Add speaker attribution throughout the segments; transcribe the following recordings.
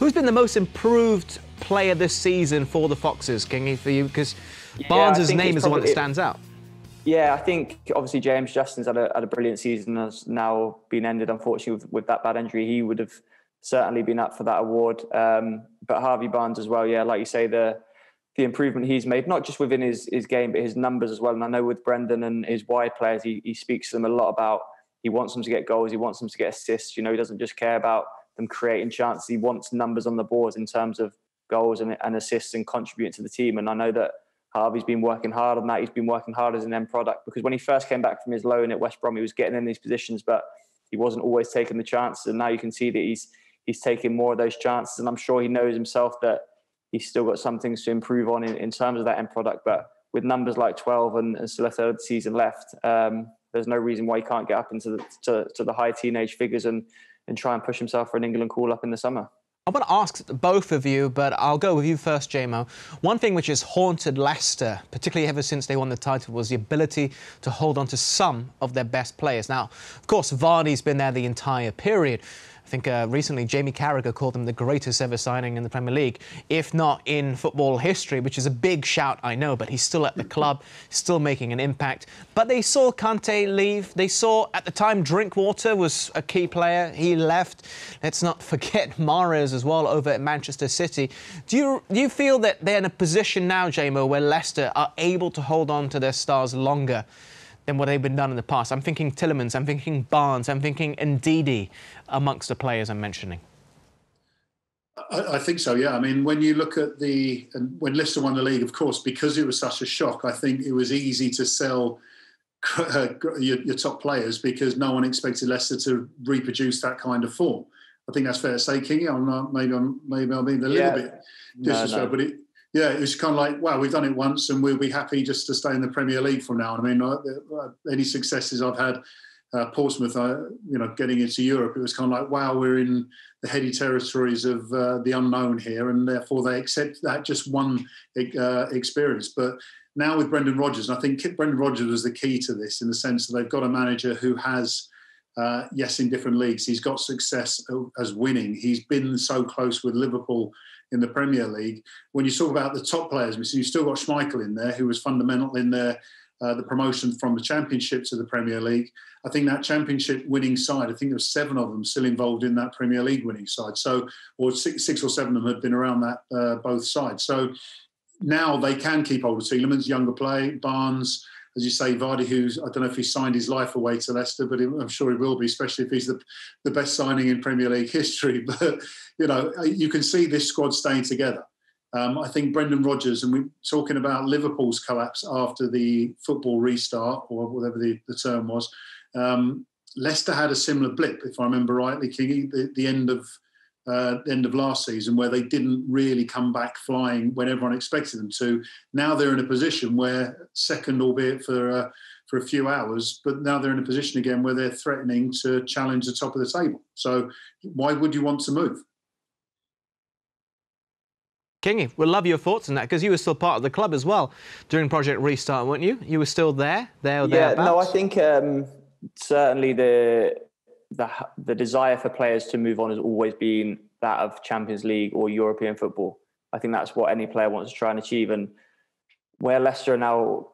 Speaker 1: Who's been the most improved player this season for the Foxes, Kingy, for you? Because Barnes' name is the one that stands out.
Speaker 2: Yeah, I think obviously James Justin's had a brilliant season, has now been ended, unfortunately, with that bad injury. He would have certainly been up for that award. But Harvey Barnes as well, yeah, like you say, the improvement he's made, not just within his game, but his numbers as well. And I know with Brendan and his wide players, he speaks to them a lot about, he wants them to get goals, he wants them to get assists. You know, he doesn't just care about them creating chances. He wants numbers on the boards in terms of goals and assists and contributing to the team. And I know that Harvey's been working hard on that. He's been working hard as an end product, because when he first came back from his loan at West Brom, he was getting in these positions, but he wasn't always taking the chances. And now you can see that he's taking more of those chances. And I'm sure he knows himself that he's still got some things to improve on in terms of that end product. But with numbers like 12 and still a third season left, there's no reason why he can't get up into the high teenage figures and try and push himself for an England call up in the summer.
Speaker 1: I want to ask both of you, but I'll go with you first, JMO. One thing which has haunted Leicester, particularly ever since they won the title, was the ability to hold on to some of their best players. Now, of course, Vardy's been there the entire period. I think recently Jamie Carragher called him the greatest ever signing in the Premier League, if not in football history, which is a big shout, I know, but he's still at the club, still making an impact. But they saw Kante leave. They saw, at the time, Drinkwater was a key player. He left. Let's not forget Mahrez as well over at Manchester City. Do you feel that they're in a position now, JMO, where Leicester are able to hold on to their stars longer than what they've been done in the past? I'm thinking Tielemans, I'm thinking Barnes, I'm thinking Ndidi amongst the players I'm mentioning.
Speaker 3: I think so, yeah. I mean, when you look at when Leicester won the league, of course, because it was such a shock, I think it was easy to sell your top players, because no one expected Leicester to reproduce that kind of form. I think that's fair to say, Kingy. Maybe I'm being a little bit disrespectful, but it was kind of like, wow, we've done it once and we'll be happy just to stay in the Premier League from now on. I mean, any successes I've had, Portsmouth, getting into Europe, it was kind of like, wow, we're in the heady territories of the unknown here, and therefore they accept that just one experience. But now with Brendan Rodgers, and I think Brendan Rodgers was the key to this, in the sense that they've got a manager who has, yes, in different leagues, he's got success as winning. He's been so close with Liverpool in the Premier League. When you talk about the top players, you've still got Schmeichel in there, who was fundamental in the promotion from the Championship to the Premier League. I think that Championship winning side, I think there's 7 of them still involved in that Premier League winning side. So, or six or 7 of them had been around that both sides. So now they can keep hold of Tielemans, younger play, Barnes, as you say, Vardy, who's, I don't know if he signed his life away to Leicester, but I'm sure he will be, especially if he's the best signing in Premier League history. But, you can see this squad staying together. I think Brendan Rodgers, and we're talking about Liverpool's collapse after the football restart, or whatever the term was. Leicester had a similar blip, if I remember rightly, Kingy, the end of last season, where they didn't really come back flying when everyone expected them to. Now they're in a position where, second, albeit for a few hours, but now they're in a position again where they're threatening to challenge the top of the table. So why would you want to move?
Speaker 1: Kingy, we'll love your thoughts on that, because you were still part of the club as well during Project Restart, weren't you? You were still there or thereabouts?
Speaker 2: Yeah, no, I think certainly the desire for players to move on has always been that of Champions League or European football. I think that's what any player wants to try and achieve. And where Leicester are now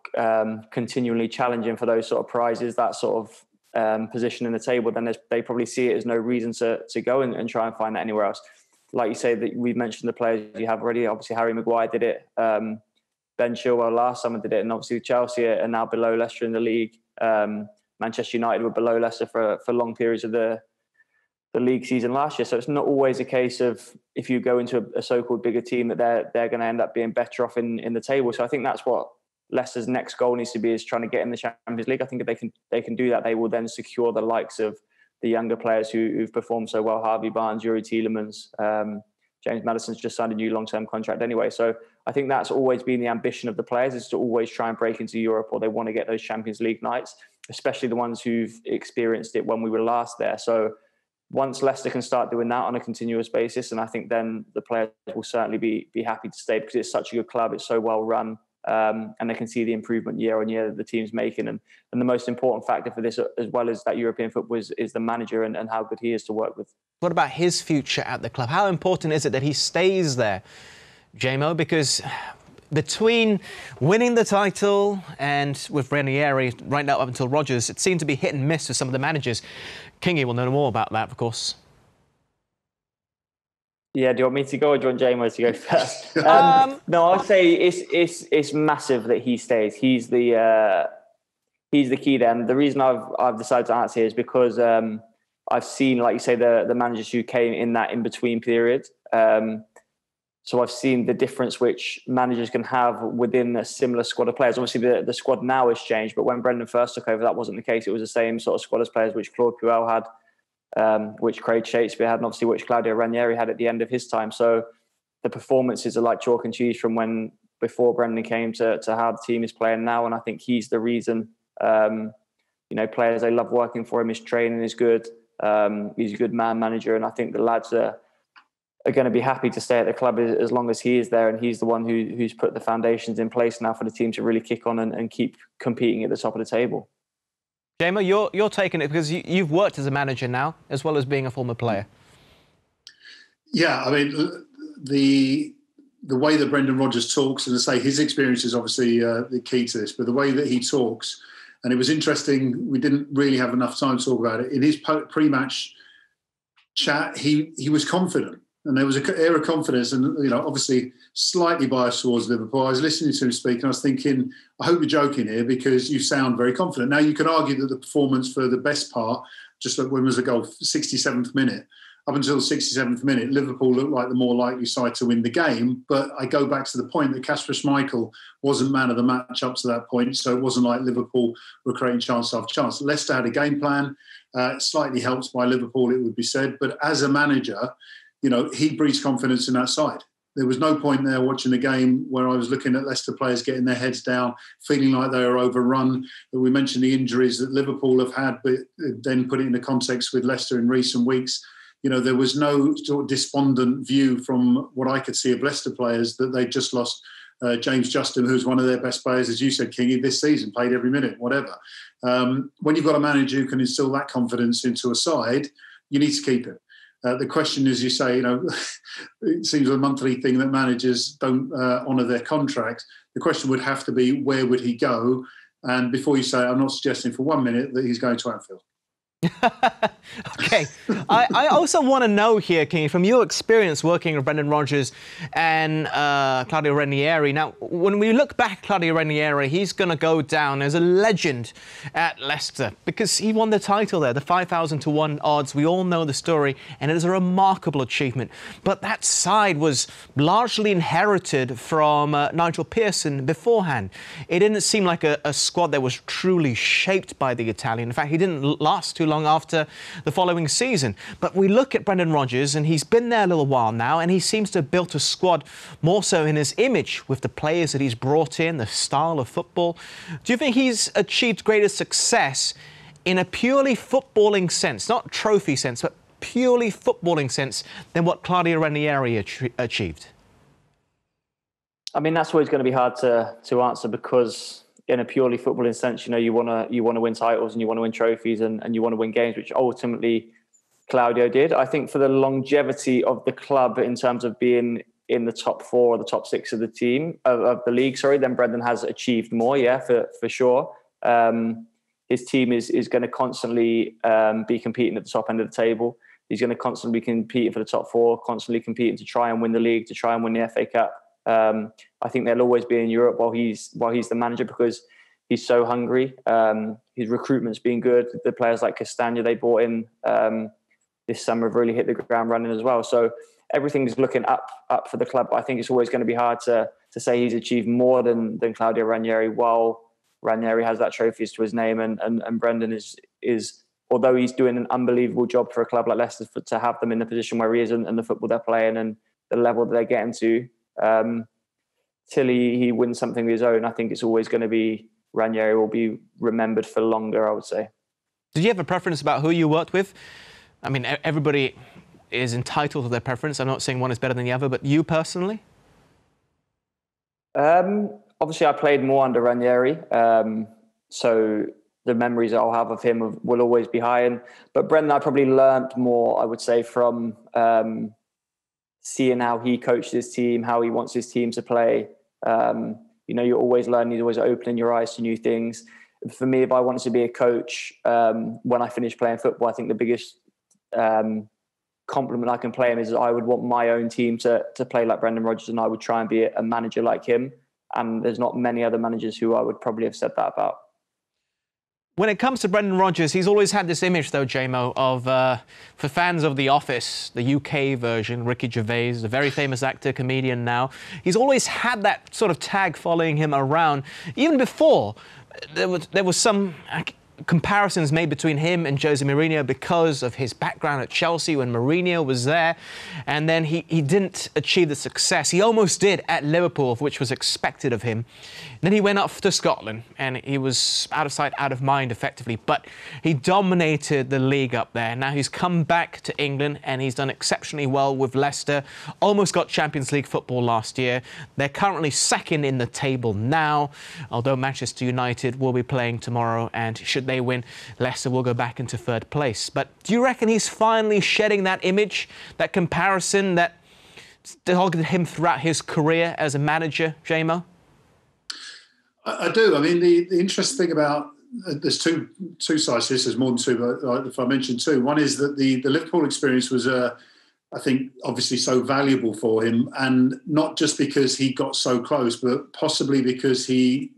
Speaker 2: continually challenging for those sort of prizes, that sort of position in the table, then they probably see it as no reason to go and try and find that anywhere else. Like you say, that we've mentioned the players you have already. Obviously, Harry Maguire did it. Ben Chilwell last summer did it. And obviously, Chelsea are now below Leicester in the league. Manchester United were below Leicester for long periods of the league season last year. So it's not always a case of, if you go into a so-called bigger team, that they're going to end up being better off in the table. So I think that's what Leicester's next goal needs to be, is trying to get in the Champions League. I think if they can do that, they will then secure the likes of the younger players who've performed so well: Harvey Barnes, Yuri Tielemans, James Maddison's just signed a new long-term contract anyway. So I think that's always been the ambition of the players, is to always try and break into Europe, or they want to get those Champions League nights, especially the ones who've experienced it when we were last there. So once Leicester can start doing that on a continuous basis, and I think then the players will certainly be happy to stay, because it's such a good club, it's so well run. and they can see the improvement year on year that the team's making. And the most important factor for this, as well as that European football, is the manager and how good he is to work with.
Speaker 1: What about his future at the club? How important is it that he stays there, JMO? Because between winning the title and with Ranieri right now up until Rodgers, it seemed to be hit and miss with some of the managers. Kingy will know more about that, of course.
Speaker 2: Yeah, do you want me to go or do you want JMO to go first? No, I'll say it's massive that he stays. He's the key there. And the reason I've decided to answer here is because I've seen, like you say, the managers who came in that in-between period. So I've seen the difference which managers can have within a similar squad of players. Obviously, the squad now has changed, but when Brendan first took over, that wasn't the case. It was the same sort of squad as players which Claude Puel had, which Craig Shakespeare had, and obviously which Claudio Ranieri had at the end of his time. So the performances are like chalk and cheese from before Brendan came to how the team is playing now. And I think he's the reason. Players, they love working for him. His training is good. He's a good manager, and I think the lads are going to be happy to stay at the club as long as he is there, and he's the one who's put the foundations in place now for the team to really kick on and keep competing at the top of the table.
Speaker 1: JMO, you're taking it because you've worked as a manager now, as well as being a former player.
Speaker 3: Yeah, I mean, the way that Brendan Rodgers talks, and I say his experience is obviously the key to this, but the way that he talks, and it was interesting, we didn't really have enough time to talk about it. In his pre-match chat, he was confident. And there was an air of confidence and, obviously slightly biased towards Liverpool. I was listening to him speak and I was thinking, I hope you're joking here because you sound very confident. Now, you can argue that the performance for the best part, just like when was the goal, 67th minute, up until the 67th minute, Liverpool looked like the more likely side to win the game. But I go back to the point that Kasper Schmeichel wasn't man of the match up to that point. So it wasn't like Liverpool were creating chance after chance. Leicester had a game plan, slightly helped by Liverpool, it would be said. But as a manager, he breeds confidence in that side. There was no point there watching the game where I was looking at Leicester players getting their heads down, feeling like they were overrun. We mentioned the injuries that Liverpool have had, but then put it into context with Leicester in recent weeks. There was no sort of despondent view from what I could see of Leicester players that they just lost James Justin, who's one of their best players, as you said, Kingy, this season, played every minute, whatever. When you've got a manager who can instill that confidence into a side, you need to keep it. The question is, you say, it seems a monthly thing that managers don't honour their contract. The question would have to be, where would he go? And before you say, I'm not suggesting for 1 minute that he's going to Anfield.
Speaker 1: Okay. I also want to know here, King, from your experience working with Brendan Rodgers and Claudio Ranieri. Now, when we look back at Claudio Ranieri, he's going to go down as a legend at Leicester because he won the title there, the 5,000 to 1 odds. We all know the story, and it is a remarkable achievement. But that side was largely inherited from Nigel Pearson beforehand. It didn't seem like a squad that was truly shaped by the Italian. In fact, he didn't last too long after the following season. But we look at Brendan Rodgers, and he's been there a little while now, and he seems to have built a squad more so in his image with the players that he's brought in, the style of football. Do you think he's achieved greater success in a purely footballing sense, not trophy sense, but purely footballing sense than what Claudio Ranieri achieved?
Speaker 2: I mean, that's always going to be hard to answer because in a purely footballing sense, you want to win titles and you want to win trophies and you want to win games, which ultimately Claudio did. I think for the longevity of the club in terms of being in the top 4 or the top 6 of the team of the league, then Brendan has achieved more, for sure. His team is going to constantly be competing at the top end of the table. He's going to constantly be competing for the top 4, constantly competing to try and win the league, to try and win the FA Cup. I think they'll always be in Europe while he's the manager because he's so hungry. His recruitment's been good. The players like Castagna they brought in this summer have really hit the ground running as well. So everything's looking up for the club. But I think it's always going to be hard to say he's achieved more than Claudio Ranieri while Ranieri has that trophies to his name and Brendan is although he's doing an unbelievable job for a club like Leicester to have them in the position where he is and the football they're playing and the level that they're getting to. Till he wins something of his own, I think it's always going to be Ranieri will be remembered for longer, I would say.
Speaker 1: Did you have a preference about who you worked with? I mean, everybody is entitled to their preference. I'm not saying one is better than the other, but you personally?
Speaker 2: obviously I played more under Ranieri, so the memories I'll have of him will always be high. But Brendan, I probably learned more, I would say, from seeing how he coached his team, how he wants his team to play. You're always learning, you're always opening your eyes to new things. For me, if I wanted to be a coach, when I finished playing football, I think the biggest compliment I can play him is I would want my own team to play like Brendan Rodgers, and I would try and be a manager like him. And there's not many other managers who I would probably have said that about.
Speaker 1: When it comes to Brendan Rodgers, he's always had this image, though, JMO, of, for fans of The Office, the UK version, Ricky Gervais, a very famous actor, comedian now. He's always had that sort of tag following him around. Even before, there was some comparisons made between him and Jose Mourinho because of his background at Chelsea when Mourinho was there, and then he didn't achieve the success he almost did at Liverpool, which was expected of him. Then he went off to Scotland and he was out of sight, out of mind effectively, but he dominated the league up there. Now he's come back to England and he's done exceptionally well with Leicester, almost got Champions League football last year. They're currently second in the table now, although Manchester United will be playing tomorrow, and should they win, Leicester will go back into third place. But do you reckon he's finally shedding that image, that comparison that dogged him throughout his career as a manager, JMO?
Speaker 3: I do. I mean, the interesting thing about there's two sides to this. There's more than two, but if I mention two, one is that the Liverpool experience was, I think, obviously so valuable for him, and not just because he got so close, but possibly because he,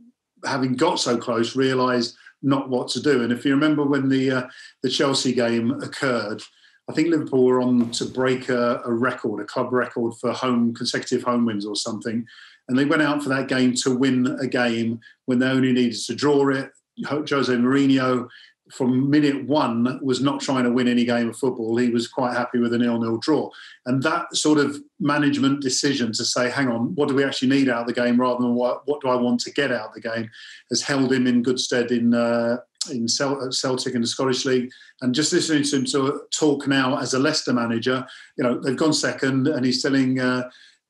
Speaker 3: having got so close, realised not what to do. And if you remember when the Chelsea game occurred, I think Liverpool were on to break a record, a club record for consecutive home wins or something. And they went out for that game to win a game when they only needed to draw it. Jose Mourinho, from minute one, was not trying to win any game of football. He was quite happy with a 0-0 draw. And that sort of management decision to say, hang on, what do we actually need out of the game rather than what do I want to get out of the game, has held him in good stead in Celtic in the Scottish League. And just listening to him talk now as a Leicester manager, they've gone second, and he's telling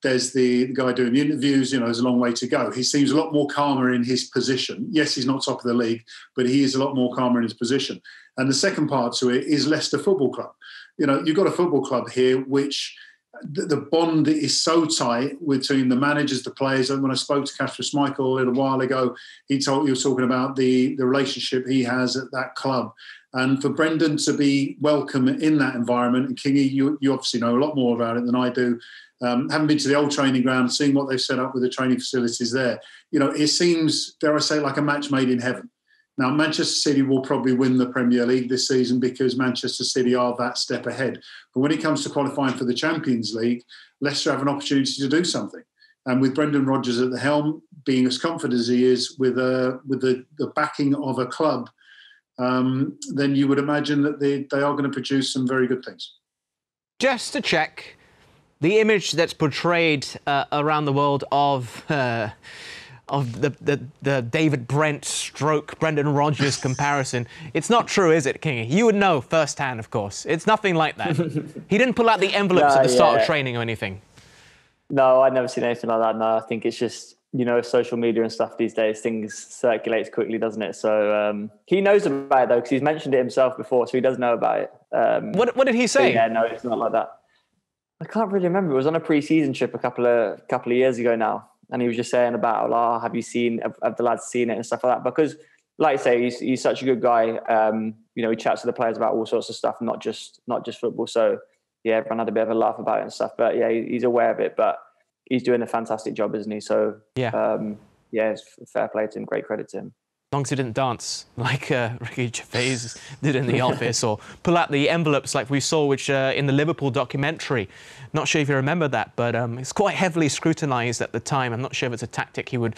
Speaker 3: there's the guy doing the interviews, there's a long way to go. He seems a lot more calmer in his position. Yes, he's not top of the league, but he is a lot more calmer in his position. And the second part to it is Leicester Football Club. You've got a football club here which the bond is so tight between the managers, the players. And when I spoke to Kasper Schmeichel a little while ago, he was talking about the relationship he has at that club. And for Brendan to be welcome in that environment, and Kingy, you obviously know a lot more about it than I do. Haven't been to the old training ground, seeing what they've set up with the training facilities there. It seems, dare I say, like a match made in heaven. Now, Manchester City will probably win the Premier League this season because Manchester City are that step ahead. But when it comes to qualifying for the Champions League, Leicester have an opportunity to do something. And with Brendan Rodgers at the helm, being as confident as he is with the backing of a club, then you would imagine that they are going to produce some very good things. Just to check, the image that's portrayed around the world of the David Brent stroke Brendan Rodgers comparison, it's not true, is it, Kingy? You would know firsthand, of course. It's nothing like that. He didn't pull out the envelopes at the start of training or anything.
Speaker 2: No, I've never seen anything like that. No, I think it's just, social media and stuff these days, things circulates quickly, doesn't it? So he knows about it, though, because he's mentioned it himself before, so he does know about it.
Speaker 1: What did he say?
Speaker 2: Yeah, no, it's not like that. I can't really remember. It was on a pre-season trip a couple of years ago now, and he was just saying about, have the lads seen it and stuff like that? Because, like I say, he's such a good guy. He chats to the players about all sorts of stuff, not just football. So yeah, everyone had a bit of a laugh about it and stuff. But yeah, he's aware of it. But he's doing a fantastic job, isn't he? So it's fair play to him. Great credit to him.
Speaker 1: As long as he didn't dance like Ricky Gervais did in The Office, or pull out the envelopes like we saw in the Liverpool documentary. Not sure if you remember that, but it's quite heavily scrutinised at the time. I'm not sure if it's a tactic he would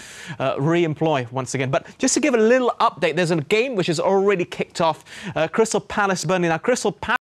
Speaker 1: re-employ once again. But just to give a little update, there's a game which has already kicked off. Crystal Palace Burnley. Now, Crystal Palace